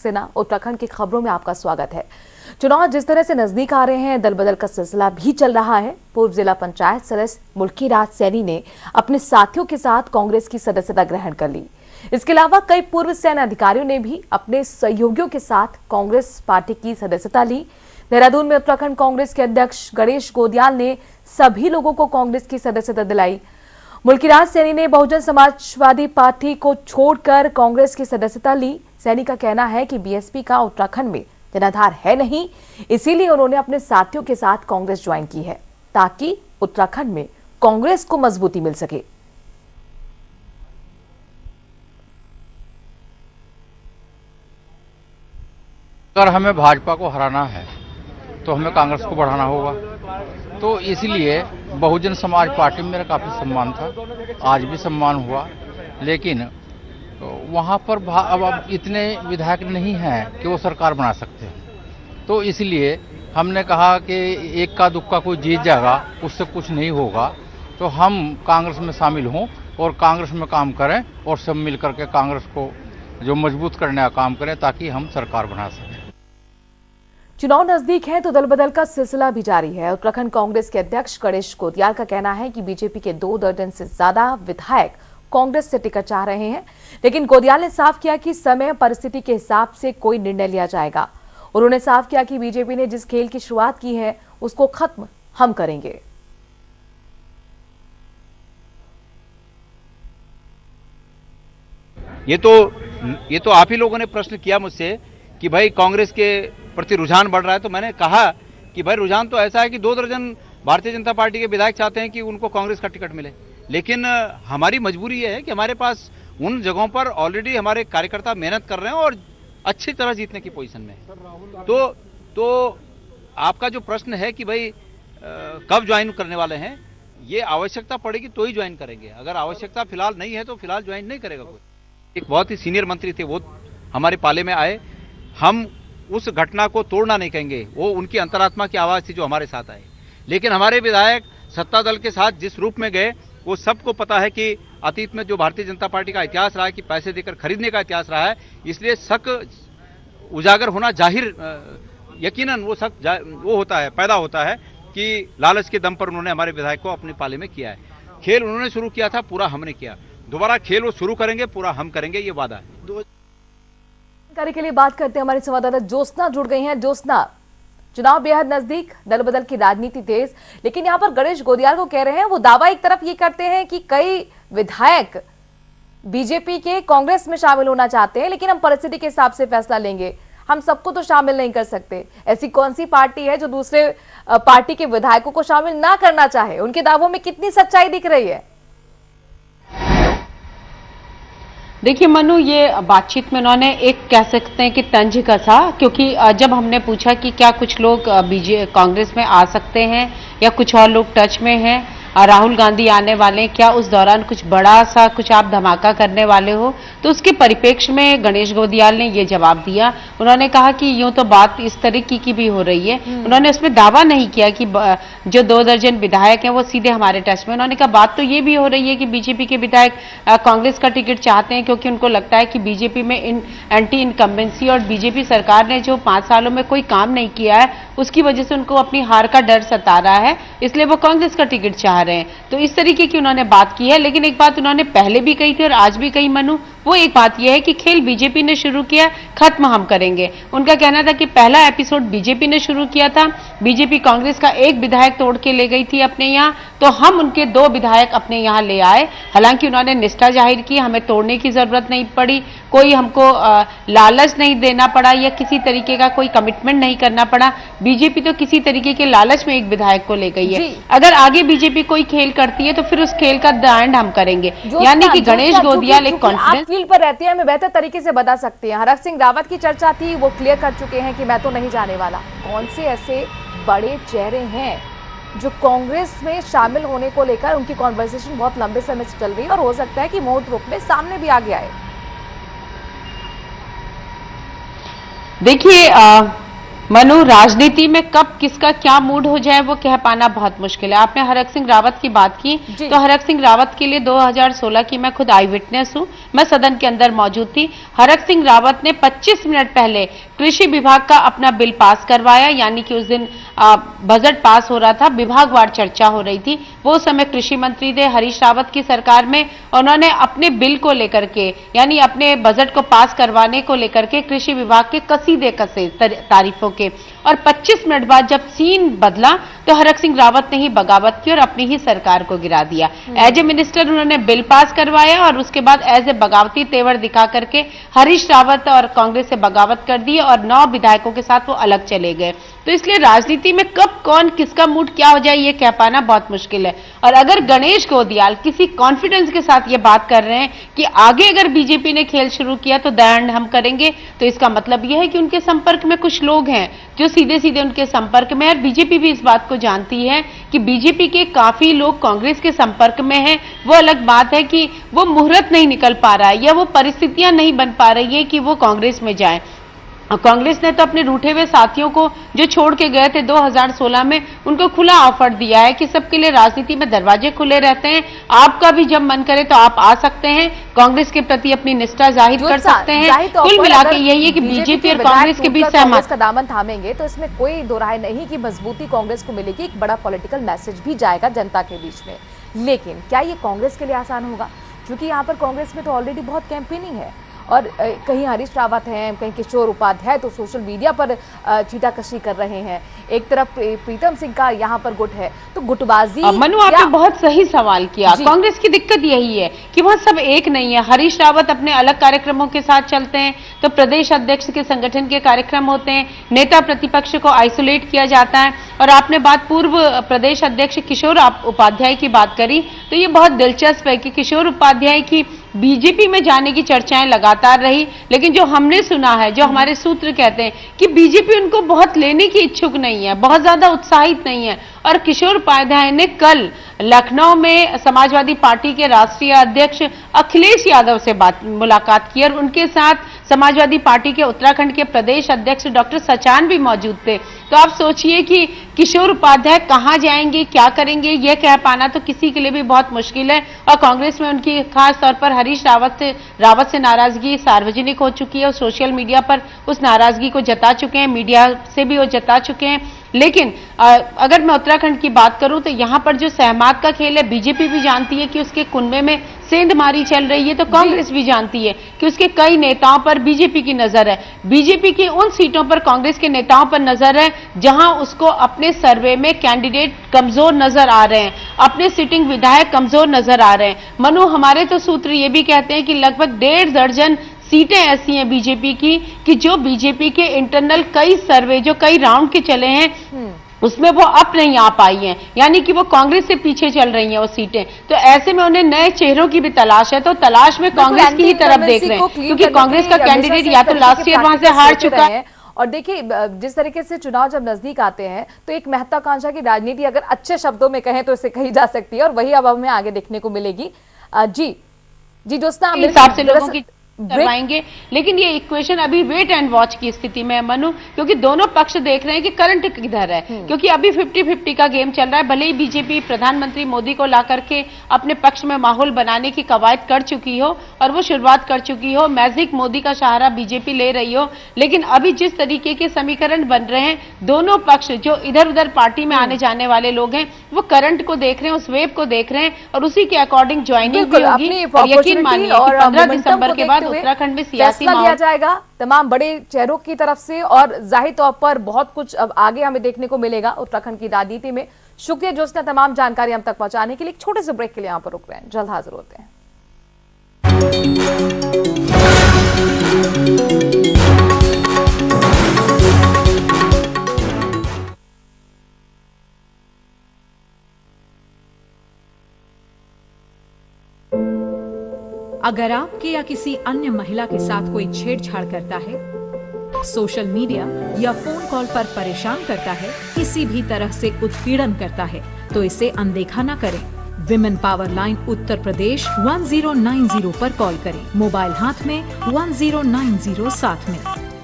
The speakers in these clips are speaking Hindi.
सेना उत्तराखंड की खबरों में आपका स्वागत है। चुनाव जिस तरह से नजदीक आ रहे हैं, दल बदल का सिलसिला भी चल रहा है। पूर्व जिला पंचायत सदस्य मुल्कीराज सैनी ने अपने साथियों के साथ कांग्रेस की सदस्यता ग्रहण कर ली। इसके अलावा कई पूर्व सैन्य अधिकारियों ने भी अपने सहयोगियों के साथ कांग्रेस पार्टी की सदस्यता ली। देहरादून में उत्तराखंड कांग्रेस के अध्यक्ष गणेश गोदियाल ने सभी लोगों को कांग्रेस की सदस्यता दिलाई। मुल्कीराज सैनी ने बहुजन समाजवादी पार्टी को छोड़कर कांग्रेस की सदस्यता ली। सैनी का कहना है कि बीएसपी का उत्तराखंड में जनाधार है नहीं, इसीलिए उन्होंने अपने साथियों के साथ कांग्रेस ज्वाइन की है ताकि उत्तराखंड में कांग्रेस को मजबूती मिल सके। अगर हमें भाजपा को हराना है तो हमें कांग्रेस को बढ़ाना होगा। तो इसलिए बहुजन समाज पार्टी में मेरा काफी सम्मान था, आज भी सम्मान हुआ, लेकिन वहां पर अब इतने विधायक नहीं हैं कि वो सरकार बना सकते हैं। तो इसलिए हमने कहा कि एक का दुक्का कोई जीत जाएगा, उससे कुछ नहीं होगा, तो हम कांग्रेस में शामिल हों और कांग्रेस में काम करें और सब मिलकर के कांग्रेस को जो मजबूत करने का काम करें ताकि हम सरकार बना सकें। चुनाव नजदीक है तो दल बदल का सिलसिला भी जारी है। उत्तराखंड कांग्रेस के अध्यक्ष गणेश गोदियाल का कहना है कि बीजेपी के 2 दर्जन से ज्यादा विधायक कांग्रेस से टिकट चाह रहे हैं, लेकिन गोदियाल ने साफ किया कि समय परिस्थिति के हिसाब से कोई निर्णय लिया जाएगा। उन्होंने साफ किया कि बीजेपी ने जिस खेल की शुरुआत की है उसको खत्म हम करेंगे। ये तो आप ही लोगों ने प्रश्न किया मुझसे कि भाई कांग्रेस के प्रति रुझान बढ़ रहा है, तो मैंने कहा कि भाई रुझान तो ऐसा है कि 2 दर्जन भारतीय जनता पार्टी के विधायक चाहते हैं कि उनको कांग्रेस का टिकट मिले, लेकिन हमारी मजबूरी यह है कि हमारे पास उन जगहों पर ऑलरेडी हमारे कार्यकर्ता मेहनत कर रहे हैं और अच्छी तरह जीतने की पोजीशन में है। तो आपका जो प्रश्न है कि भाई कब ज्वाइन करने वाले हैं, ये आवश्यकता पड़ेगी तो ही ज्वाइन करेंगे। अगर आवश्यकता फिलहाल नहीं है तो फिलहाल ज्वाइन नहीं करेगा कोई। एक बहुत ही सीनियर मंत्री थे, वो हमारे पाले में आए, हम उस घटना को तोड़ना नहीं कहेंगे, वो उनकी अंतरात्मा की आवाज थी जो हमारे साथ आए, लेकिन हमारे विधायक सत्ता दल के साथ जिस रूप में गए वो सबको पता है कि अतीत में जो भारतीय जनता पार्टी का इतिहास रहा है कि पैसे देकर खरीदने का इतिहास रहा है, इसलिए शक उजागर होना जाहिर यकीनन वो शक वो होता है, पैदा होता है कि लालच के दम पर उन्होंने हमारे विधायक को अपने पाले में किया है। खेल उन्होंने शुरू किया था, पूरा हमने किया, दोबारा खेल वो शुरू करेंगे, पूरा हम करेंगे, ये वादा है। जानकारी के लिए बात करते हैं, हमारी संवाददाता ज्योत्सना जुड़ गई हैं। ज्योत्सना, चुनाव बेहद नजदीक, दल बदल की राजनीति तेज, लेकिन यहाँ पर गणेश गोदियाल को कह रहे हैं, वो दावा एक तरफ ये करते हैं कि कई विधायक बीजेपी के कांग्रेस में शामिल होना चाहते हैं, लेकिन हम परिस्थिति के हिसाब से फैसला लेंगे, हम सबको तो शामिल नहीं कर सकते। ऐसी कौन सी पार्टी है जो दूसरे पार्टी के विधायकों को शामिल ना करना चाहे? उनके दावों में कितनी सच्चाई दिख रही है? देखिए मनु, ये बातचीत में उन्होंने एक कह सकते हैं कि तंज कसा, क्योंकि जब हमने पूछा कि क्या कुछ लोग कांग्रेस में आ सकते हैं या कुछ और लोग टच में हैं, राहुल गांधी आने वाले, क्या उस दौरान कुछ बड़ा सा कुछ आप धमाका करने वाले हो, तो उसके परिप्रेक्ष्य में गणेश गोदियाल ने ये जवाब दिया। उन्होंने कहा कि यूं तो बात इस तरीके की भी हो रही है, उन्होंने उसमें दावा नहीं किया कि जो 2 दर्जन विधायक हैं वो सीधे हमारे टच में। उन्होंने कहा बात तो ये भी हो रही है कि बीजेपी के विधायक कांग्रेस का टिकट चाहते हैं, क्योंकि उनको लगता है कि बीजेपी में एंटी इनकम्बेंसी और बीजेपी सरकार ने जो 5 सालों में कोई काम नहीं किया है उसकी वजह से उनको अपनी हार का डर सता रहा है, इसलिए वो कांग्रेस का टिकट चाह रहे हैं। तो इस तरीके की उन्होंने बात की है। लेकिन एक बात उन्होंने पहले भी कही थी और आज भी कही मनु, वो एक बात यह है कि खेल बीजेपी ने शुरू किया, खत्म हम करेंगे। उनका कहना था कि पहला एपिसोड बीजेपी ने शुरू किया था, बीजेपी कांग्रेस का 1 विधायक तोड़ के ले गई थी अपने यहाँ, तो हम उनके 2 विधायक अपने यहाँ ले आए। हालांकि उन्होंने निष्ठा जाहिर की, हमें तोड़ने की जरूरत नहीं पड़ी, कोई हमको लालच नहीं देना पड़ा या किसी तरीके का कोई कमिटमेंट नहीं करना पड़ा। बीजेपी तो किसी तरीके के लालच में 1 विधायक को ले गई है। अगर आगे बीजेपी कोई खेल करती है तो फिर उस खेल का एंड हम करेंगे। यानी कि गणेश गोदियाल एक कॉन्फिडेंस फील्ड पर रहती है, हमें बेहतर तरीके से बता सकती हैं। हरक सिंह रावत की चर्चा थी, वो क्लियर कर चुके हैं कि मैं तो नहीं जाने वाला। कौन से ऐसे बड़े चेहरे हैं जो कांग्रेस में शामिल होने को लेकर उनकी कॉन्वर्सेशन बहुत लंबे समय से चल रही है और हो सकता है कि मुहूर्त रूप में सामने भी आ गया है? देखिए मनु, राजनीति में कब किसका क्या मूड हो जाए वो कह पाना बहुत मुश्किल है। आपने हरक सिंह रावत की बात की, तो हरक सिंह रावत के लिए 2016 की मैं खुद आई विटनेस हूं, मैं सदन के अंदर मौजूद थी। हरक सिंह रावत ने 25 मिनट पहले कृषि विभाग का अपना बिल पास करवाया, यानी कि उस दिन बजट पास हो रहा था, विभागवार चर्चा हो रही थी। वो समय कृषि मंत्री थे हरीश रावत की सरकार में, उन्होंने अपने बिल को लेकर के, यानी अपने बजट को पास करवाने को लेकर के कृषि विभाग के कसीदे कसे तारीफों के, और 25 मिनट बाद जब सीन बदला तो हरक सिंह रावत ने ही बगावत की और अपनी ही सरकार को गिरा दिया। एज ए मिनिस्टर उन्होंने बिल पास करवाया और उसके बाद एज ए बगावती तेवर दिखा करके हरीश रावत और कांग्रेस से बगावत कर दी और 9 विधायकों के साथ वो अलग चले गए। तो इसलिए राजनीति में कब कौन किसका मूड क्या हो जाए ये कह पाना बहुत मुश्किल है। और अगर गणेश गोदियाल किसी कॉन्फिडेंस के साथ ये बात कर रहे हैं कि आगे अगर बीजेपी ने खेल शुरू किया तो दंड हम करेंगे, तो इसका मतलब यह है कि उनके संपर्क में कुछ लोग हैं जो सीधे सीधे उनके संपर्क में है। और बीजेपी भी इस बात को जानती है कि बीजेपी के काफी लोग कांग्रेस के संपर्क में हैं। वो अलग बात है कि वो मुहूर्त नहीं निकल पा रहा है या वो परिस्थितियां नहीं बन पा रही है कि वो कांग्रेस में जाए। कांग्रेस ने तो अपने रूठे हुए साथियों को जो छोड़ के गए थे 2016 में, उनको खुला ऑफर दिया है कि सबके लिए राजनीति में दरवाजे खुले रहते हैं, आपका भी जब मन करे तो आप आ सकते हैं, कांग्रेस के प्रति अपनी निष्ठा जाहिर कर सकते हैं। कुल मिलाकर यही है कि बीजेपी और कांग्रेस के बीच सहमत का दामन थामेंगे तो इसमें कोई दो राय नहीं कि मजबूती कांग्रेस को मिलेगी, एक बड़ा पॉलिटिकल मैसेज भी जाएगा जनता के बीच में। लेकिन क्या ये कांग्रेस के लिए आसान होगा? क्योंकि यहाँ पर कांग्रेस में तो ऑलरेडी बहुत कैंपेनिंग है और कहीं हरीश रावत हैं, कहीं किशोर उपाध्याय तो सोशल मीडिया पर छीटाकशी कर रहे हैं, एक तरफ प्रीतम सिंह का यहाँ पर गुट है, तो गुटबाजी। मनु, आपने बहुत सही सवाल किया। कांग्रेस की दिक्कत यही है कि वहाँ सब एक नहीं है। हरीश रावत अपने अलग कार्यक्रमों के साथ चलते हैं, तो प्रदेश अध्यक्ष के संगठन के कार्यक्रम होते हैं, नेता प्रतिपक्ष को आइसोलेट किया जाता है। और आपने बात पूर्व प्रदेश अध्यक्ष किशोर उपाध्याय की बात करी, तो ये बहुत दिलचस्प है कि किशोर उपाध्याय की बीजेपी में जाने की चर्चाएं लगातार रही, लेकिन जो हमने सुना है, जो हमारे सूत्र कहते हैं कि बीजेपी उनको बहुत लेने की इच्छुक नहीं है, बहुत ज्यादा उत्साहित नहीं है। और किशोर उपाध्याय ने कल लखनऊ में समाजवादी पार्टी के राष्ट्रीय अध्यक्ष अखिलेश यादव से मुलाकात की और उनके साथ समाजवादी पार्टी के उत्तराखंड के प्रदेश अध्यक्ष डॉक्टर सचान भी मौजूद थे। तो आप सोचिए कि किशोर उपाध्याय कहां जाएंगे, क्या करेंगे, यह कह पाना तो किसी के लिए भी बहुत मुश्किल है। और कांग्रेस में उनकी खास तौर पर हरीश रावत से नाराजगी सार्वजनिक हो चुकी है और सोशल मीडिया पर उस नाराजगी को जता चुके हैं, मीडिया से भी वो जता चुके हैं। लेकिन अगर मैं उत्तराखंड की बात करूं तो यहां पर जो सहमात का खेल है, बीजेपी भी जानती है कि उसके कुनबे में सेंधमारी चल रही है, तो कांग्रेस भी जानती है कि उसके कई नेताओं पर बीजेपी की नजर है। बीजेपी की उन सीटों पर कांग्रेस के नेताओं पर नजर है जहां उसको अपने सर्वे में कैंडिडेट कमजोर नजर आ रहे हैं, अपने सिटिंग विधायक कमजोर नजर आ रहे हैं। मनु, हमारे तो सूत्र ये भी कहते हैं कि लगभग 1.5 दर्जन सीटें ऐसी हैं बीजेपी की कि जो बीजेपी के इंटरनल कई सर्वे जो कई राउंड के चले हैं उसमें वो अब नहीं आ पाई हैं, यानी कि वो कांग्रेस से पीछे चल रही हैं वो सीटें। तो ऐसे में उन्हें नए चेहरों की भी तलाश है, तो तलाश में कांग्रेस की ही तरफ देख रहे हैं, क्योंकि कांग्रेस का कैंडिडेट या तो लास्ट ईयर वहां से हार चुका है। और देखिए, जिस तरीके से चुनाव जब नजदीक आते हैं तो एक महत्वाकांक्षा की राजनीति अगर अच्छे शब्दों में कहें तो इसे कही जा सकती है, और वही अब हमें आगे देखने को मिलेगी। जी दोस्तों, हिसाब से लोगों की करवाएंगे, लेकिन ये इक्वेशन अभी वेट एंड वॉच की स्थिति में है मनु, क्योंकि दोनों पक्ष देख रहे हैं कि करंट किधर है, क्योंकि अभी 50-50 का गेम चल रहा है। भले ही बीजेपी प्रधानमंत्री मोदी को ला करके अपने पक्ष में माहौल बनाने की कवायद कर चुकी हो और वो शुरुआत कर चुकी हो, मैजिक मोदी का सहारा बीजेपी ले रही हो, लेकिन अभी जिस तरीके के समीकरण बन रहे हैं, दोनों पक्ष जो इधर उधर पार्टी में आने जाने वाले लोग हैं वो करंट को देख रहे हैं, उस वेव को देख रहे हैं और उसी के अकॉर्डिंग ज्वाइनिंग भी होगी। और यकीन मानिए 15 दिसंबर के बाद उत्तराखंड में सियासी फैसला लिया जाएगा तमाम बड़े चेहरों की तरफ से, और जाहिर तौर पर बहुत कुछ अब आगे हमें देखने को मिलेगा उत्तराखंड की राजनीति में। शुक्रिया ज्योत्सना, तमाम जानकारी हम तक पहुंचाने के लिए। एक छोटे से ब्रेक के लिए यहाँ पर रुक रहे हैं, जल्द हाजिर होते हैं। अगर आपके या किसी अन्य महिला के साथ कोई छेड़छाड़ करता है, सोशल मीडिया या फोन कॉल पर परेशान करता है, किसी भी तरह से उत्पीड़न करता है, तो इसे अनदेखा न करें। Women power line Uttar Pradesh 1090 पर कॉल करें। मोबाइल हाथ में, 1090 साथ में।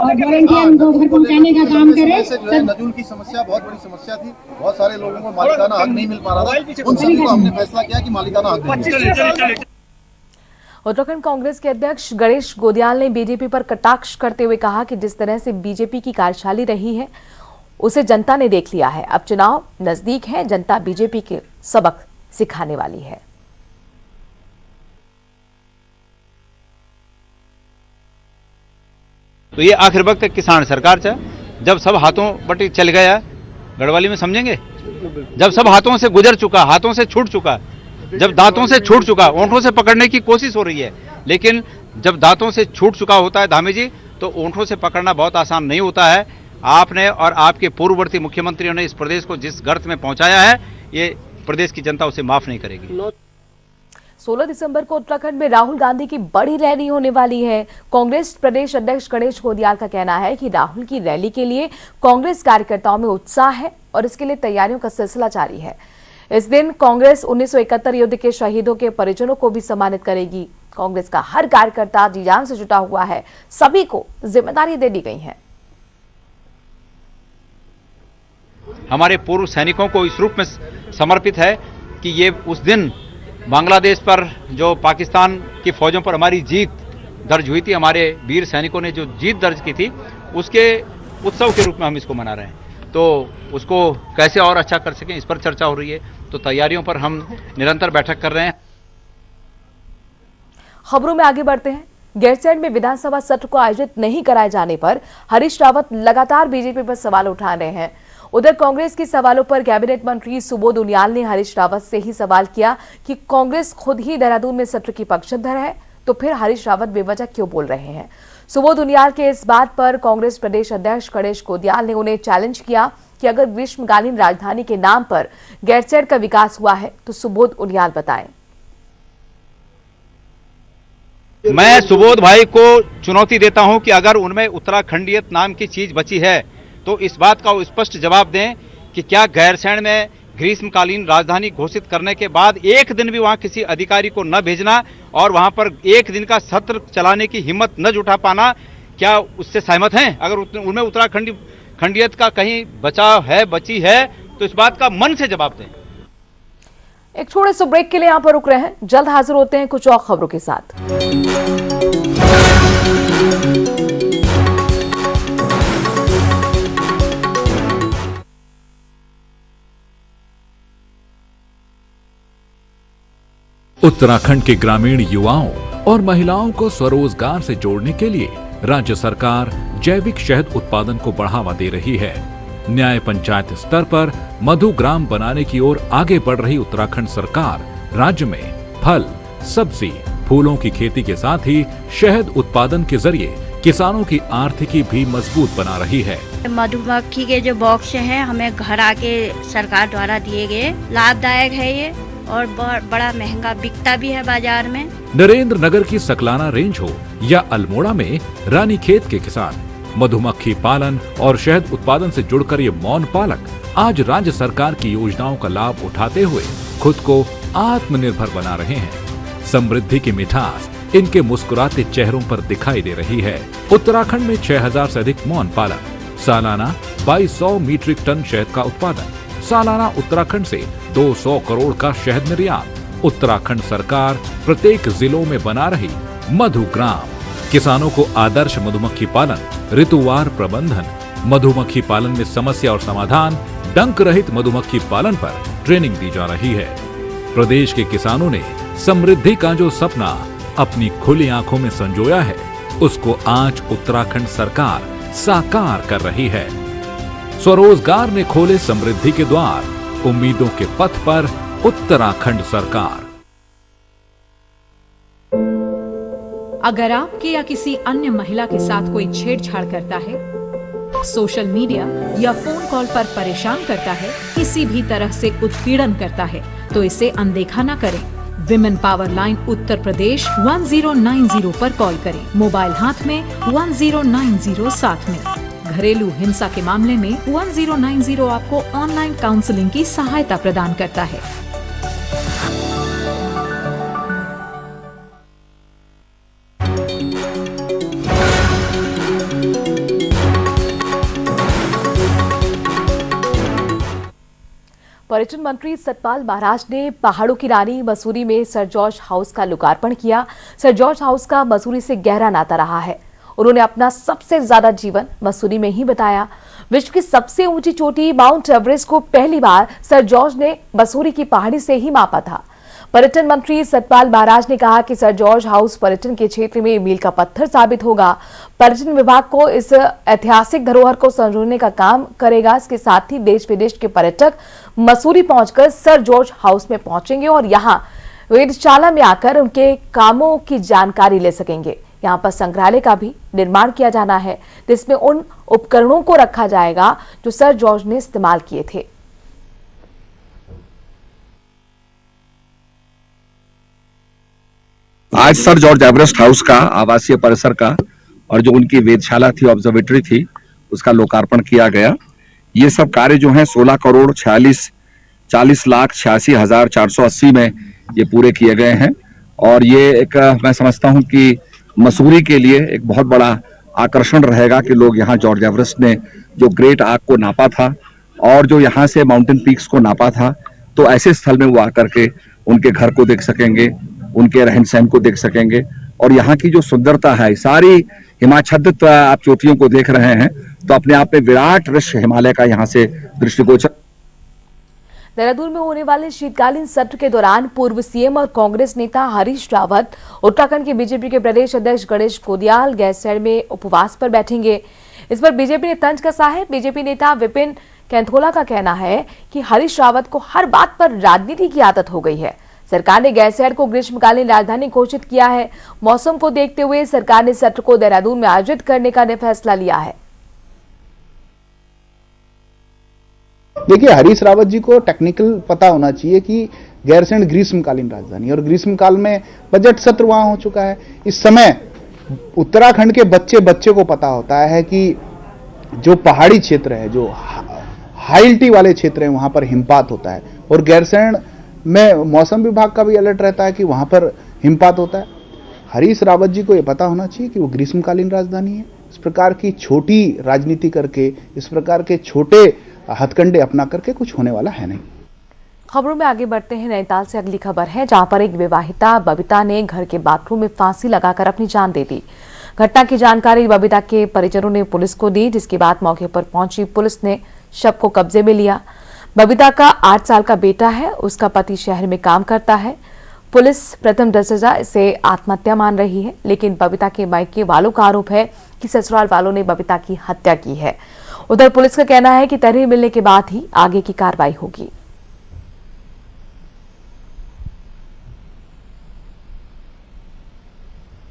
और गारंटी उनको घर पहुँचाने का काम करे। नजूल की समस्या बहुत बड़ी समस्या थी, बहुत सारे लोगों को मालिकाना हक नहीं मिल पा रहा था, उन सभी को हमने फैसला किया कि मालिकाना हक देंगे। उत्तराखंड कांग्रेस के अध्यक्ष गणेश गोदियाल ने बीजेपी पर कटाक्ष करते हुए कहा कि जिस तरह से बीजेपी की कार्यशैली रही है उसे जनता ने देख लिया है। अब चुनाव नजदीक है, जनता बीजेपी के सबक सिखाने वाली है। तो ये आखिर वक्त किसान सरकार चा जब सब हाथों बटी चल गया गढ़वाली में समझेंगे, जब सब हाथों से गुजर चुका, हाथों से छूट चुका, जब दांतों से छूट चुका, ओंठों से पकड़ने की कोशिश हो रही है, लेकिन जब दांतों से छूट चुका होता है धामी जी, तो ओंठों से पकड़ना बहुत आसान नहीं होता है। आपने और आपके पूर्ववर्ती मुख्यमंत्रियों ने इस प्रदेश को जिस गर्त में पहुंचाया है, ये प्रदेश की जनता उसे माफ नहीं करेगी। 16 दिसंबर को उत्तराखंड में राहुल गांधी की बड़ी रैली होने वाली है। कांग्रेस प्रदेश अध्यक्ष गणेश गोदियाल का कहना है कि राहुल की रैली के लिए कांग्रेस कार्यकर्ताओं में उत्साह है और इसके लिए तैयारियों का सिलसिला जारी है। इस दिन कांग्रेस 1971 युद्ध के शहीदों के परिजनों को भी सम्मानित करेगी। कांग्रेस का हर कार्यकर्ता जी जान से जुटा हुआ है, सभी को जिम्मेदारी दे दी गई है। हमारे पूर्व सैनिकों को इस रूप में समर्पित है कि ये उस दिन बांग्लादेश पर जो पाकिस्तान की फौजों पर हमारी जीत दर्ज हुई थी, हमारे वीर सैनिकों ने जो जीत दर्ज की थी, उसके उत्सव के रूप में हम इसको मना रहे हैं। तो उसको कैसे और अच्छा कर सकें, इस पर चर्चा हो रही है। तो तैयारियों पर हम निरंतर बैठक कर रहे हैं। खबरों में आगे बढ़ते हैं। गैरसैंण में विधानसभा सत्र को आयोजित नहीं कराए जाने पर हरीश रावत लगातार बीजेपी पर सवाल उठा रहे हैं। उधर कांग्रेस के सवालों पर कैबिनेट मंत्री सुबोध उनियाल ने हरीश रावत से ही सवाल किया कि कांग्रेस खुद ही देहरादून में सत्र की पक्षधर है, तो फिर हरीश रावत बेवजह क्यों बोल रहे हैं। सुबोध उनियाल के इस बात पर कांग्रेस प्रदेश अध्यक्ष गणेश गोदियाल ने उन्हें चैलेंज किया कि अगर ग्रीष्मकालीन राजधानी के नाम पर गैरसैंण का विकास हुआ है तो सुबोध उनियाल बताएं। मैं सुबोध भाई को चुनौती देता हूं कि अगर उनमें उत्तराखंडियत नाम की चीज बची है तो इस बात का वो स्पष्ट जवाब दें कि क्या गैरसैंण में ग्रीष्मकालीन राजधानी घोषित करने के बाद एक दिन भी वहां किसी अधिकारी को न भेजना और वहां पर एक दिन का सत्र चलाने की हिम्मत न जुटा पाना, क्या उससे सहमत हैं? अगर उनमें उत्तराखंडियत का कहीं बचाव है, बची है, तो इस बात का मन से जवाब दें। एक छोटे से ब्रेक के लिए यहां पर रुक रहे हैं, जल्द हाजिर होते हैं कुछ और खबरों के साथ। उत्तराखंड के ग्रामीण युवाओं और महिलाओं को स्वरोजगार से जोड़ने के लिए राज्य सरकार जैविक शहद उत्पादन को बढ़ावा दे रही है। न्याय पंचायत स्तर पर मधु ग्राम बनाने की ओर आगे बढ़ रही उत्तराखंड सरकार राज्य में फल, सब्जी, फूलों की खेती के साथ ही शहद उत्पादन के जरिए किसानों की आर्थिकी भी मजबूत बना रही है। मधुमक्खी के जो बॉक्स हैं हमें घर आके सरकार द्वारा दिए गए, लाभदायक है ये और बड़ा महंगा बिकता भी है बाजार में। नरेंद्र नगर की सकलाना रेंज हो या अल्मोड़ा में रानीखेत के किसान मधुमक्खी पालन और शहद उत्पादन से जुड़कर ये मौन पालक आज राज्य सरकार की योजनाओं का लाभ उठाते हुए खुद को आत्मनिर्भर बना रहे हैं। समृद्धि की मिठास इनके मुस्कुराते चेहरों पर दिखाई दे रही है। उत्तराखंड में 6000 से अधिक मौन पालक, सालाना 2200 मीट्रिक टन शहद का उत्पादन, सालाना उत्तराखंड से 200 करोड़ का शहद निर्यात। उत्तराखंड सरकार प्रत्येक जिलों में बना रही मधु ग्राम, किसानों को आदर्श मधुमक्खी पालन, ऋतुवार प्रबंधन, मधुमक्खी पालन में समस्या और समाधान, डंक रहित मधुमक्खी पालन पर ट्रेनिंग दी जा रही है। प्रदेश के किसानों ने समृद्धि का जो सपना अपनी खुली आंखों में संजोया है, उसको आज उत्तराखंड सरकार साकार कर रही है। स्वरोजगार ने खोले समृद्धि के द्वार, उम्मीदों के पथ पर उत्तराखंड सरकार। अगर आपके या किसी अन्य महिला के साथ कोई छेड़छाड़ करता है, सोशल मीडिया या फोन कॉल पर परेशान करता है, किसी भी तरह से उत्पीड़न करता है, तो इसे अनदेखा न करें। Women power line Uttar Pradesh 1090 पर कॉल करें। मोबाइल हाथ में 1090 साथ में। घरेलू हिंसा के मामले में 1090 आपको ऑनलाइन काउंसलिंग की सहायता प्रदान करता है। पर्यटन मंत्री सतपाल महाराज ने पहाड़ों की रानी मसूरी में सर जॉर्ज हाउस का लोकार्पण किया। सर जॉर्ज हाउस का मसूरी से गहरा नाता रहा है। उन्होंने अपना सबसे ज्यादा जीवन मसूरी में ही बताया। विश्व की सबसे ऊंची चोटी माउंट एवरेस्ट को पहली बार सर जॉर्ज ने मसूरी की पहाड़ी से ही मापा था। पर्यटन मंत्री सतपाल महाराज ने कहा कि सर जॉर्ज हाउस पर्यटन के क्षेत्र में मील का पत्थर साबित होगा। पर्यटन विभाग को इस ऐतिहासिक धरोहर को संजोने का काम करेगा। इसके साथ ही देश विदेश के पर्यटक मसूरी पहुंचकर सर जॉर्ज हाउस में पहुंचेंगे और यहां वेधशाला में आकर उनके कामों की जानकारी ले सकेंगे। यहां पर संग्रहालय का भी निर्माण किया जाना है, जिसमें उन उपकरणों को रखा जाएगा जो सर जॉर्ज ने इस्तेमाल किए थे। आज सर जॉर्ज एवरेस्ट हाउस का आवासीय परिसर का और जो उनकी वेधशाला थी, ऑब्जर्वेटरी थी, उसका लोकार्पण किया गया। ये सब कार्य जो हैं 16,40,86,480 में ये पूरे किए गए हैं और ये एक मैं समझता हूं कि मसूरी के लिए एक बहुत बड़ा आकर्षण रहेगा कि लोग यहाँ जॉर्ज एवरेस्ट ने जो ग्रेट आर्क को नापा था और जो यहाँ से माउंटेन पीक्स को नापा था, तो ऐसे स्थल में वो आकर के उनके घर को देख सकेंगे, उनके रहन सहन को देख सकेंगे और यहाँ की जो सुंदरता है, सारी हिमाच्छादित आप चोटियों को देख रहे हैं, तो अपने आप में विराट ऋषि हिमालय का यहाँ से दृष्टिगोचर। देहरादून में होने वाले शीतकालीन सत्र के दौरान पूर्व सीएम और कांग्रेस नेता हरीश रावत, उत्तराखंड के बीजेपी के प्रदेश अध्यक्ष गणेश कोदियाल गैरसैंण में उपवास पर बैठेंगे। इस पर बीजेपी ने तंज कसा है। बीजेपी नेता विपिन कैंथोला का कहना है कि हरीश रावत को हर बात पर राजनीति की आदत हो गई है। सरकार ने गैरसैंण को ग्रीष्मकालीन राजधानी घोषित किया है। मौसम को देखते हुए सरकार ने सत्र को देहरादून में आयोजित करने का फैसला लिया है। देखिए, हरीश रावत जी को टेक्निकल पता होना चाहिए कि गैरसैंण ग्रीष्मकालीन राजधानी और ग्रीष्म काल में बजट सत्र वहां हो चुका है। इस समय उत्तराखंड के बच्चे को पता होता है कि जो पहाड़ी क्षेत्र है, जो हाइल्टी वाले क्षेत्र है, वहां पर हिमपात होता है और गैरसैंण में मौसम विभाग का भी अलर्ट रहता है कि वहां पर हिमपात होता है। हरीश रावत जी को यह पता होना चाहिए कि वो ग्रीष्मकालीन राजधानी है। इस प्रकार की छोटी राजनीति करके, इस प्रकार के छोटे हथकंडे अपना करके कुछ होने वाला है नहीं। खबरों में आगे बढ़ते हैं। नैनीताल से अगली खबर है, जहां पर एक विवाहिता बबीता ने घर के बाथरूम में फांसी लगाकर अपनी जान दे दी। घटना की जानकारी बबीता के परिजनों ने पुलिस को दी, जिसके बाद मौके पर पहुंची पुलिस ने शव को कब्जे में लिया। बबीता का 8 साल का बेटा है। उसका पति शहर में काम करता है। पुलिस प्रथम दर्जा इसे आत्महत्या मान रही है, लेकिन बबीता के मायके वालों का आरोप है कि ससुराल वालों ने बबीता की हत्या की है। उधर पुलिस का कहना है कि तहरीर मिलने के बाद ही आगे की कार्रवाई होगी।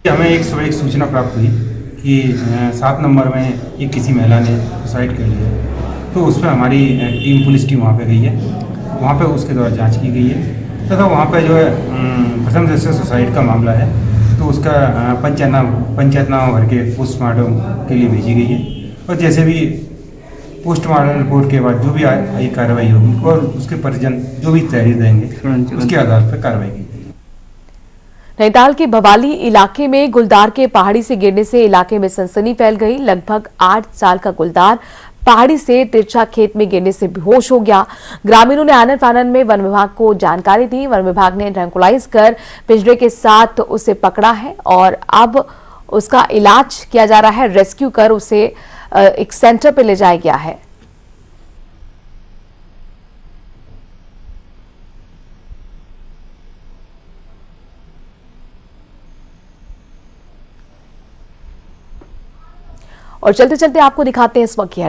हमें एक सूचना प्राप्त हुई कि 7 नंबर में एक किसी महिला ने सुसाइड कर लिया, तो उस पर हमारी पुलिस टीम वहाँ पे गई है। वहाँ पे उसके द्वारा जांच की गई है तथा वहाँ पे जो है प्रथम दर्जा सुसाइड का मामला है, तो उसका पंचायतनामा भर के पोस्टमार्टम के लिए भेजी गई है और जैसे भी पोस्टमार्टम रिपोर्ट के बाद जो भी कार्रवाई होगी और उसके परिजन जो भी तहरीर देंगे उसके आधार पर कार्रवाई की। नैनीताल के भवाली इलाके में गुलदार के पहाड़ी से गिरने से इलाके में सनसनी फैल गई। लगभग 8 साल का गुलदार पहाड़ी से तिरछा खेत में गिरने से बेहोश हो गया। ग्रामीणों ने आनन फानन में वन विभाग को जानकारी दी। वन विभाग ने ट्रैंकुलाइज कर पिंजरे के साथ उसे पकड़ा है और अब उसका इलाज किया जा रहा है। रेस्क्यू कर उसे एक सेंटर पर ले जाया गया है। और चलते चलते आपको दिखाते हैं इस वक्त